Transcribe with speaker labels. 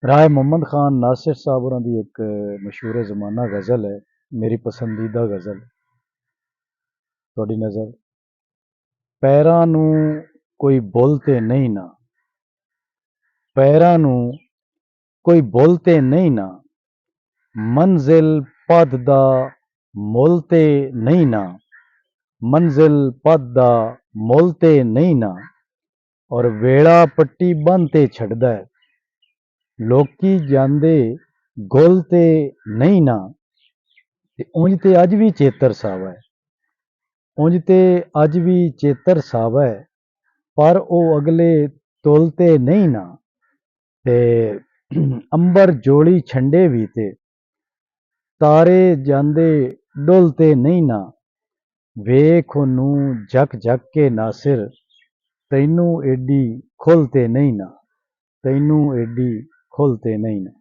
Speaker 1: राय मोहम्मद खान नासिर साहब होरां दी एक मशहूर ज़माना गज़ल है, मेरी पसंदीदा गज़ल। तुहाडी नज़र पैरां नूं कोई बुल ते नहीं ना, पैरां नूं कोई बुल ते नहीं ना, मंज़िल पद दा मुल ते नहीं ना, मंज़िल पद दा मुल ते नहीं ना, और वेला पट्टी बन ते छड्डदा है, लोकी जांदे गुल ते नहीं ना। ते उंज ते अज भी चेतर सावा है, उंज ते अज भी चेतर सावा है, पर ओ अगले तुल ते नहीं ना। ते अंबर जोड़ी छंडे भी ते तारे जांदे डुल ते नहीं ना। वेख ओनू झक झक के नासिर, तैनू एडी खुल ते नहीं ना, तैनू एडी खुल ते नहीं ना।